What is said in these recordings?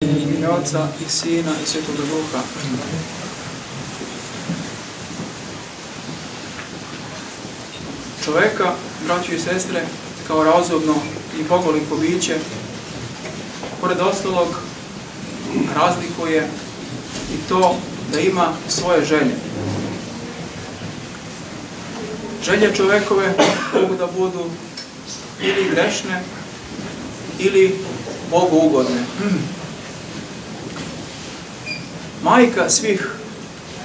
ime Oca i Sina i Svetoga Duha. Čoveka, braćo i sestre, kao razumno i bogoliko biće, pored ostalog, razlikuje i to da ima svoje želje. Želje čovekove mogu da budu ili grešne, ili Bogu ugodne. Majka svih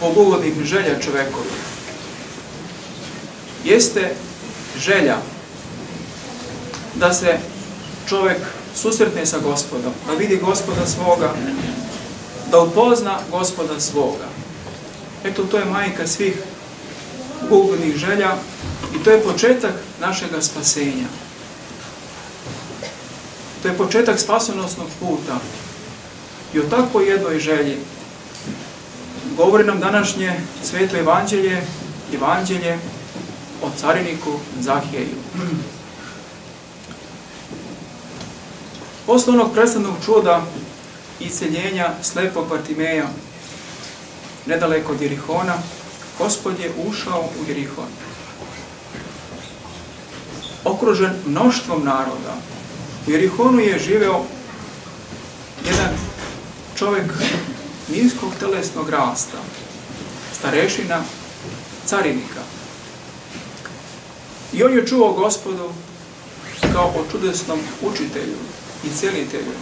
bogugodnih želja čovekovih jeste želja da se čovek susretne sa Gospodom, da vidi Gospoda svoga, da upozna Gospoda svoga. Eto, to je majka svih bogugodnih želja i to je početak našega spasenja. To je početak spasonosnog puta. I o takvoj jednoj želji govori nam današnje sveto evanđelje, evanđelje o cariniku Zahijeju. Posle onog predstavnog čuda isceljenja slepog Bartimeja nedaleko od Jerihona, Gospod je ušao u Jerihon. Okružen mnoštvom naroda. U Jerihonu je živeo jedan čovjek niskog telesnog rasta, starešina, carinika. I on je čuo Gospodu kao o čudesnom učitelju i celitelju.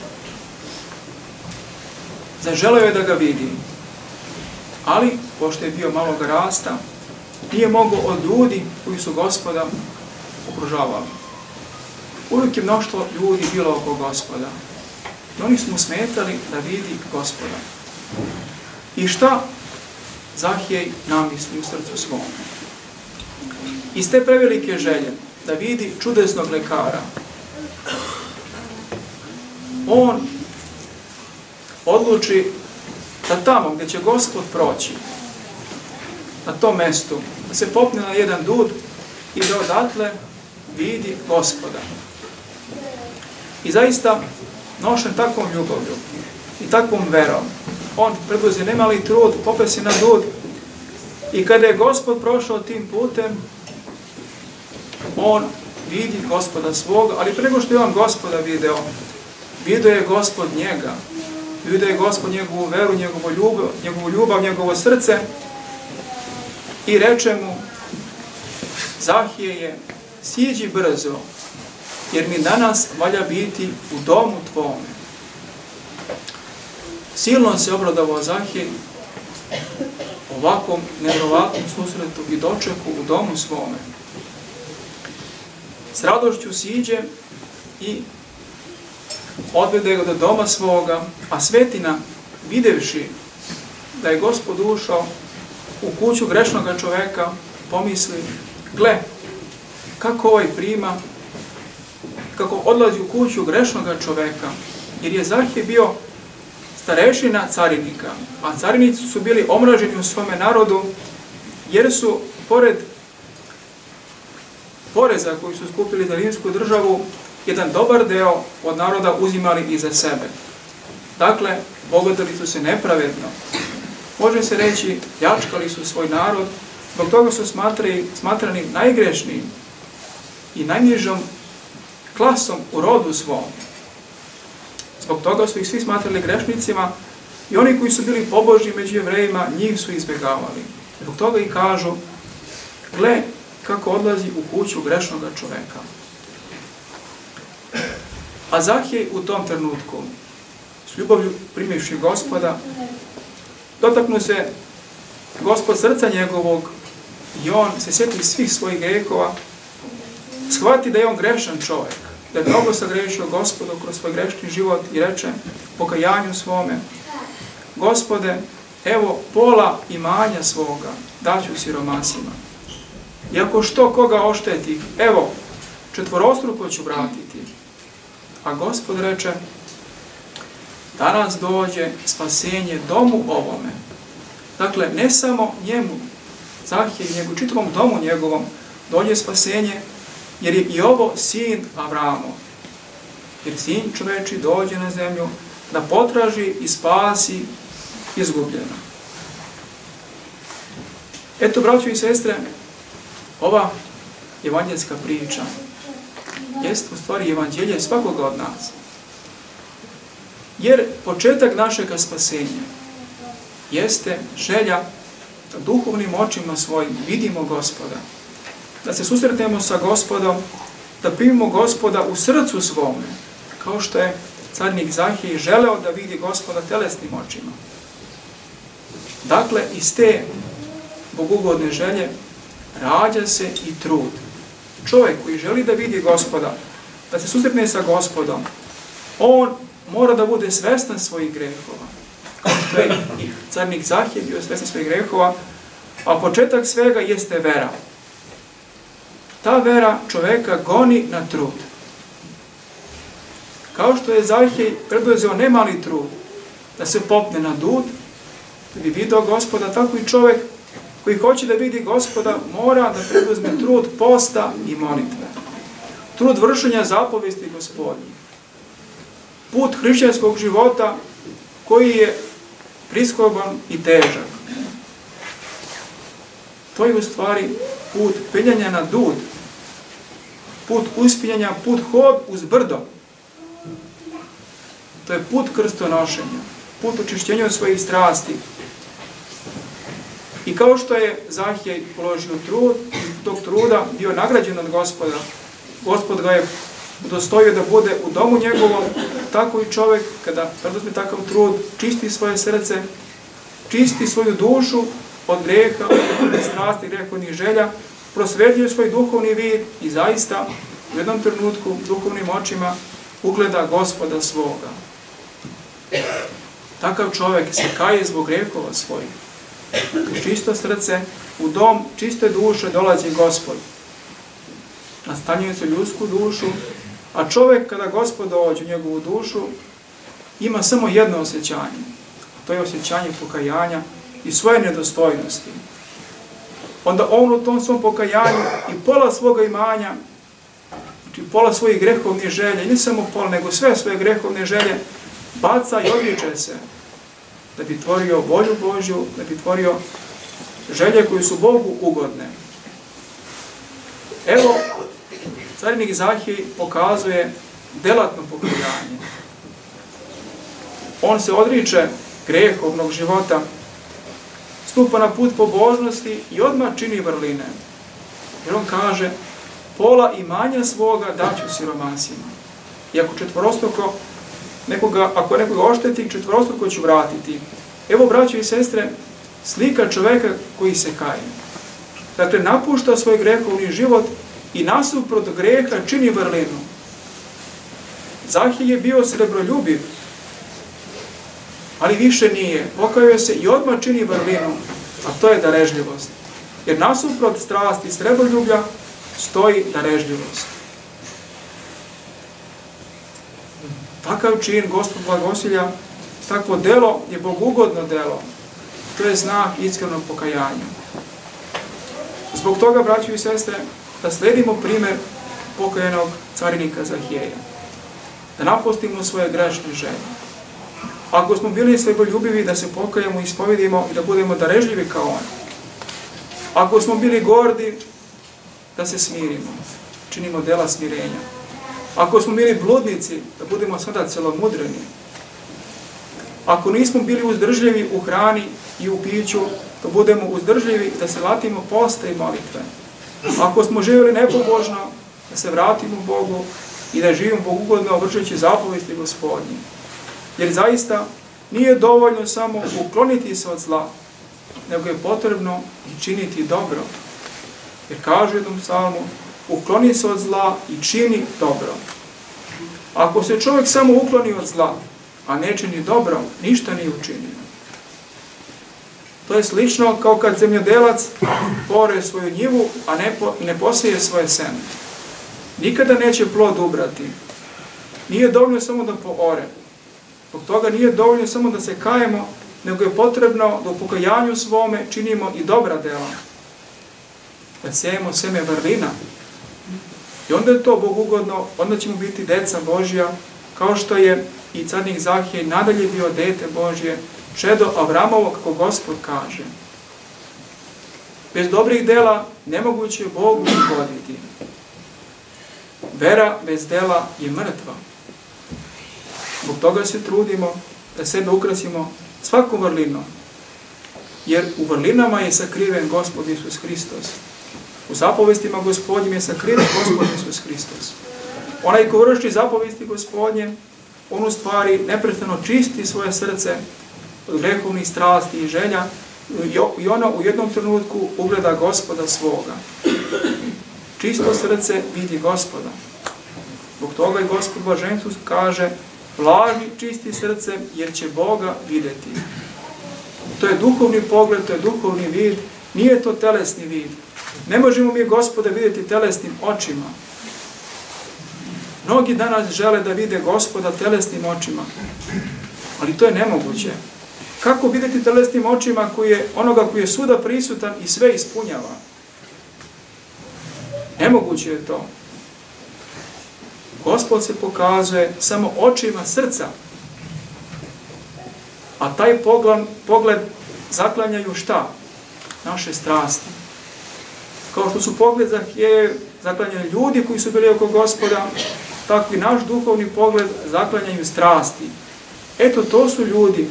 Zaželeo je da ga vidi, ali, pošto je bio malog rasta, nije mogao od ljudi koji su Gospoda okružavali. Uvijek je mnoštvo ljudi bilo oko Gospoda. I oni su mu smetali da vidi Gospoda. I šta Zahijej namisli u srcu svome? Iz te prevelike želje da vidi čudesnog lekara, on odluči da tamo gdje će Gospod proći, na tom mestu, da se popne na jedan dud i da odatle vidi Gospoda. I zaista, nošen takvom ljubavlju i takvom verom, on preduzme nemali trud, popne se na dud i kada je Gospod prošao tim putem, on vidi Gospoda svoga, ali prego što je on Gospoda video je Gospod njega, video je Gospod njegovu veru, njegovu ljubav, njegovo srce i reče mu: Zahijeje, siđi brzo, jer mi danas valja biti u domu tvome. Silno se obradovao Zahijej ovakvom nevjerovatnom susretu i dočeku u domu svome. S radošću siđe i odvede ga do doma svoga, a svetina, videvši da je Gospod ušao u kuću grešnoga čoveka, pomisli: gle, kako ovaj prima, kako odlazi u kuću grešnoga čoveka, jer je Zahije bio starešina carinika, a carinici su bili omraženi u svome narodu, jer su, pored poreza koji su skupili za rimsku državu, jedan dobar deo od naroda uzimali i za sebe. Dakle, bogatili su se nepravedno. Može se reći, pljačkali su svoj narod, zbog toga su smatrani najgrešnijim i najnižom klasom u rodu svom. Zbog toga su ih svi smatrali grešnicima i oni koji su bili pobožni među Jevrejima, njih su izbjegavali. Zbog toga i kažu: gle, kako odlazi u kuću grešnoga čoveka. A Zahijej u tom trenutku, s ljubavlju primivši Gospoda, dotaknu se Gospod srca njegovog i on se sjeti svih svojih grehova, shvati da je on grešan čovjek, da je mnogo sagrešio Gospodu kroz svoj grešni život i reče pokajanju svome: Gospode, evo pola imanja svoga daću siromasima. I ako što koga ošteti, evo, četvorostruko ću vratiti. A Gospod reče: danas dođe spasenje domu ovome. Dakle, ne samo njemu, Zahije i njegu, čitavom domu njegovom dođe spasenje, jer je i ovo sin Avramov. Jer sin čoveči dođe na zemlju da potraži i spasi izgubljeno. Eto, braćo i sestre, ova evanđelska priča jest u stvari evanđelje svakoga od nas. Jer početak našeg spasenja jeste želja da duhovnim očima svojim vidimo Gospoda, da se susretnemo sa Gospodom, da primimo Gospoda u srcu svome, kao što je carnik Zahij želeo da vidi Gospoda telesnim očima. Dakle, iz te bogugodne želje rađa se i trud. Čovjek koji želi da vidi Gospoda, da se susretne sa Gospodom, on mora da bude svestan svojih grehova. Kao što je i carnik Zahij bio svestan svojih grehova, a početak svega jeste vera. Ta vera čovjeka goni na trud. Kao što je Zahij preduzeo nemali trud da se popne na dud, da bi vidio Gospoda, tako i čovjek koji hoće da vidi Gospoda mora da preduzme trud posta i molitve. Trud vršenja zapovesti Gospodnje. Put hrišćanskog života koji je priskoban i težak. To je u stvari put penjanja na dud, put uspinjanja, put hod uz brdo. To je put krstonošenja, put očišćenja svojih strasti. I kao što je Zahij položio trud, iz tog truda bio nagrađen od Gospoda, Gospod ga je udostojio da bude u domu njegovom, tako i čovjek kada preduzme takav trud, čisti svoje srce, čisti svoju dušu od greha, od strasti, grehovnih želja, prosvetljuje svoj duhovni vid i zaista u jednom trenutku duhovnim očima ugleda Gospoda svoga. Takav čovjek se kaje zbog grehova svojih. U čisto srce, u dom čiste duše dolazi Gospod. Nastanjuje se ljudsku dušu, a čovjek kada Gospod dođe u njegovu dušu ima samo jedno osjećanje. To je osjećanje pokajanja i svoje nedostojnosti. Onda on u tom svom pokajanju i pola svoga imanja, znači pola svojih grehovnih želja, i ne samo pola, nego sve svoje grehovne želje, baca i odriče se da bi tvorio volju Božju, da bi tvorio želje koje su Bogu ugodne. Evo, carnik Zahij pokazuje delatno pokajanje. On se odriče grehovnog života, stupa na put pobožnosti i odmah čini vrline. Jer on kaže, pola imanja svoga daću siromasima. I ako ako nekoga ošteti, četvorostruko ću vratiti. Evo, braćo i sestre, slika čoveka koji se kaje. Dakle, napušta svoj grehovni život i nasuprot greha čini vrlinu. Zahij je bio srebroljubiv, ali više nije. Pokajao se i odmah čini vrlinu, a to je darežljivost. Jer nasuprot strasti srebroljublja stoji darežljivost. Takav čin Gospod blagosilja, takvo delo je bogugodno delo. To je znak iskrenog pokajanja. Zbog toga, braćo i sestre, da sledimo primjer pokajanog carinika Zahijeja. Da napustimo svoje grešne želje. Ako smo bili srebroljubivi, da se pokajemo, ispovedimo i da budemo darežljivi kao on. Ako smo bili gordi, da se smirimo. Činimo dela smirenja. Ako smo bili bludnici, da budemo sada celomudreni. Ako nismo bili uzdržljivi u hrani i u piću, da budemo uzdržljivi, da se vratimo posta i molitve. Ako smo živjeli nepobožno, da se vratimo Bogu i da živimo bogugodno vršeći zapovesti Gospodnje. Jer zaista nije dovoljno samo ukloniti se od zla, nego je potrebno i činiti dobro. Jer kaže u jednom psalmu, ukloni se od zla i čini dobro. Ako se čovjek samo ukloni od zla, a ne čini dobro, ništa nije učinio. To je slično kao kad zemljodelac pore svoju njivu, a ne poseje svoje seme. Nikada neće plod ubrati. Nije dovoljno samo da poore. Zbog toga nije dovoljno samo da se kajemo, nego je potrebno da u pokajanju svome činimo i dobra dela. Da sejemo seme vrlina. I onda je to bogugodno, onda ćemo biti deca Božja kao što je i carnik Zahije nadalje bio dete Božje, čedo Avramovo, kako Gospod kaže. Bez dobrih dela nemoguće je Bogu ugoditi. Vera bez dela je mrtva. Zbog toga se trudimo da sebe ukrasimo svakom vrlinom, jer u vrlinama je sakriven Gospod Isus Hristos. U zapovestima Gospodnjim je sakriven Gospod Isus Hristos. Onaj ko vrši zapovesti Gospodnje, on u stvari neprestano čisti svoje srce od grehovnih strasti i želja i ono u jednom trenutku ugleda Gospoda svoga. Čisto srce vidi Gospoda. Zbog toga i Gospod blaženstvu kaže: blaži čisti srce, jer će Boga vidjeti. To je duhovni pogled, to je duhovni vid, nije to telesni vid. Ne možemo mi Gospoda vidjeti telesnim očima. Mnogi danas žele da vide Gospoda telesnim očima, ali to je nemoguće. Kako vidjeti telesnim očima onoga koji je svuda prisutan i sve ispunjava? Nemoguće je to. Gospod se pokazuje samo očima srca, a taj pogled zaklanjaju šta? Naše strasti. Kao što su pogled zaklanjali ljudi koji su bili oko Gospoda, tako i naš duhovni pogled zaklanjaju strasti. Eto, to su ljudi,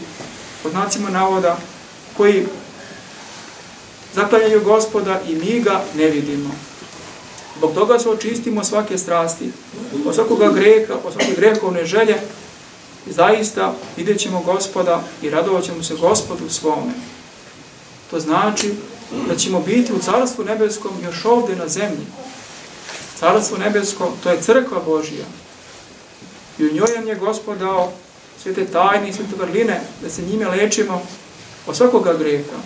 pod znacima navoda, koji zaklanjaju Gospoda i mi ga ne vidimo. Zbog toga se očistimo svake strasti, od svakoga greha, od svake grehovne želje, i zaista vidjet ćemo Gospoda i radovat ćemo se Gospodu svome. To znači da ćemo biti u Carstvu nebeskom još ovdje na zemlji. Carstvo nebesko, to je crkva Božija. I u njoj nam je Gospod dao sve te tajne i sve te vrline, da se njime lečimo od svakoga greha.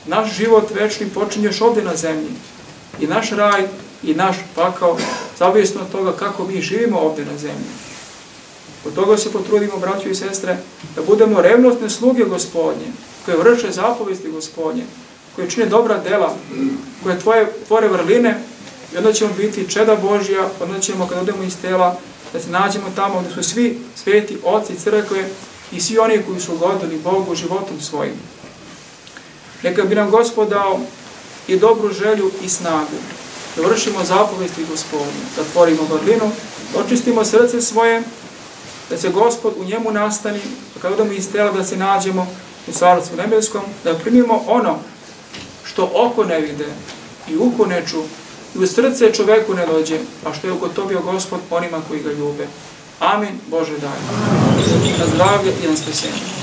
Naš život večni počinje još ovdje na zemlji. I naš raj i naš pakao, zavisno od toga kako mi živimo ovdje na zemlji. Od toga se potrudimo, braćo i sestre, da budemo revnosne sluge Gospodnje, koje vrše zapovesti Gospodnje, koje čine dobra dela, koje tvore vrline, i onda ćemo biti čeda Božja, onda ćemo, kada odemo iz tela, da se nađemo tamo gdje su svi sveti oci crkve i svi oni koji su ugodili Bogu životom svojim. Neka bi nam Gospod dao i dobru želju i snagu, da vršimo zapovesti Gospodnje, da tvorimo vrlinu, da očistimo srce svoje, da se Gospod u njemu nastani, da kada odemo iz tela da se nađemo u Carstvu nebeskom, da primimo ono što oko ne vide i uho ne ču, i u srce čoveku ne dođe, a što je ugotovio Gospod onima koji ga ljube. Amin, Bože daj. Na zdravlje i na spasenje.